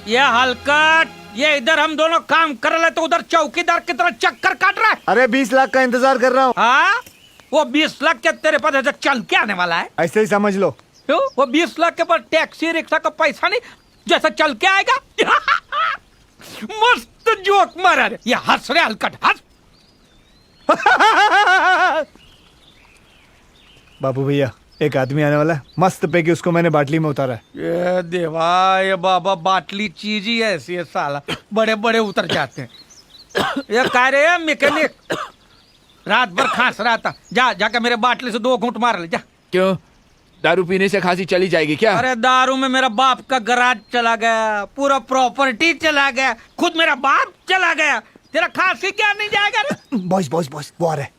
ये हलकट, ये इधर हम दोनों काम कर रहे तो उधर चौकीदार की तरह चक्कर काट रहा है। अरे 20 लाख का इंतजार कर रहा हूँ। हाँ, वो 20 लाख के तेरे पास ऐसे चल के आने वाला है? ऐसे ही समझ लो। क्यों? वो 20 लाख के पास टैक्सी रिक्शा का पैसा नहीं, जैसा चल के आएगा। मस्त जोक मारा रे, ये हंस रहे हलकट, हंस। बाबू भैया, एक आदमी आने वाला है, मस्त पैकी उसको मैंने बाटली में उतारा है। ये देवा, ये बाबा, बाटली चीज ही ऐसी है साला, बड़े बड़े उतर जाते हैं। ये कह रहे हैं मैकेनिक, रात भर खांस रहा था, जाके मेरे बाटली से 2 घूंट मार ले जा। क्यों, दारू पीने से खांसी चली जाएगी क्या? अरे दारू में मेरा बाप का गराज चला गया, पूरा प्रॉपर्टी चला गया, खुद मेरा बाप चला गया, तेरा खांसी क्या नहीं जाएगा रे? बॉस बॉस बॉस, वो आ रहा है।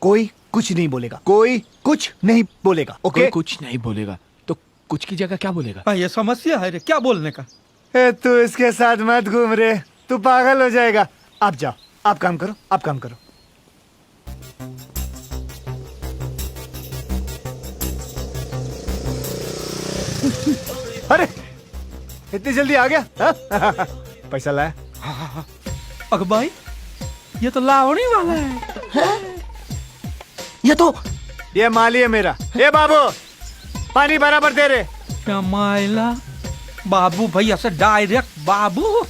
कोई कुछ नहीं बोलेगा, कोई कुछ नहीं बोलेगा, ओके? कोई कुछ नहीं बोलेगा तो कुछ की जगह क्या बोलेगा? ये समस्या है रे, क्या बोलने का? तू इसके साथ मत घूम रे, तू पागल हो जाएगा। आप जाओ, आप काम करो, आप काम करो। अरे इतनी जल्दी आ गया? पैसा लाया? अग भाई, ये तो लावणी वाला है। ये माली है मेरा। ए बाबू, पानी बराबर दे रे। क्या मायला, बाबू भैया से डायरेक्ट बाबू,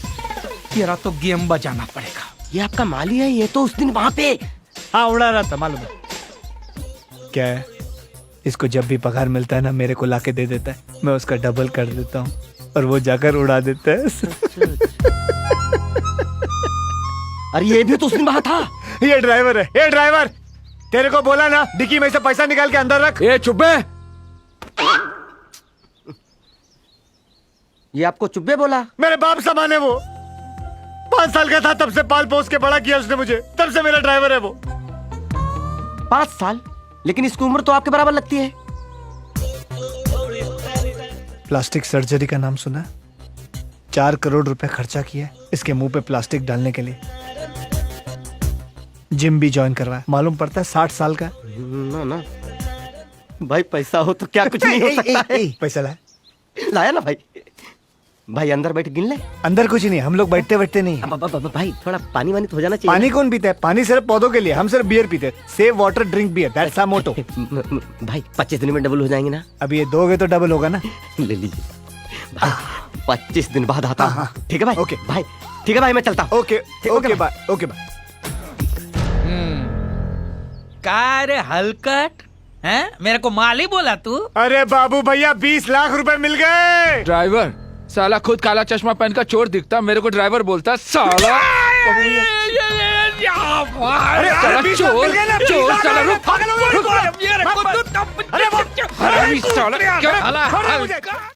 तेरा तो गेम बजाना पड़ेगा। ये आपका माली है, ये तो उस दिन वहाँ पे। हाँ, उड़ा रहा था, मालूम है। क्या है, इसको जब भी पगार मिलता है ना, मेरे को लाके दे देता है, मैं उसका डबल कर देता हूँ और वो जाकर उड़ा देता है। अरे ये भी तो उस दिन वहाँ था। ये ड्राइवर है, ये ड्राइवर। तेरे को बोला ना, डिक्की में से पैसा निकाल के अंदर रख। ए चुप बे। ये आपको चुब्बे बोला? मेरे बाप समान है वो। 5 साल का था तब से पाल पोस के बड़ा किया उसने मुझे, तब से मेरा ड्राइवर है वो। 5 साल? लेकिन इसकी उम्र तो आपके बराबर लगती है। प्लास्टिक सर्जरी का नाम सुना? 4 करोड़ रुपए खर्चा किया इसके मुंह पे प्लास्टिक डालने के लिए। जिम भी ज्वाइन करवाया, मालूम पड़ता है 60 साल का। ना ना भाई, पैसा हो तो क्या कुछ नहीं हो सकता है। पैसा लाया? लाया ना भाई। भाई अंदर बैठ गिन ले। अंदर कुछ नहीं, हम लोग बैठते बैठते नहीं। भाई थोड़ा पानी वानी तो हो जाना चाहिए। पानी कौन पीता है? पानी सिर्फ पौधों के लिए, हम सिर्फ बियर पीते हैं। Save water drink beer, that's our motto. भाई 25 दिन में डबल हो जाएंगे ना? अभी ये दोगे तो डबल होगा ना। ले लीजिए भाई, 25 दिन बाद आता हूँ। ठीक है भाई? ओके भाई, ठीक है भाई, मैं चलता हूँ। Okay okay bye, okay bye. का रे हलकट, हैं? मेरे को माली बोला तू? अरे बाबू भैया, 20 लाख रुपए मिल गए। ड्राइवर साला खुद काला चश्मा पहन का चोर दिखता, मेरे को ड्राइवर बोलता साला। अरे साला चोर, चोर साला, रुक। अरे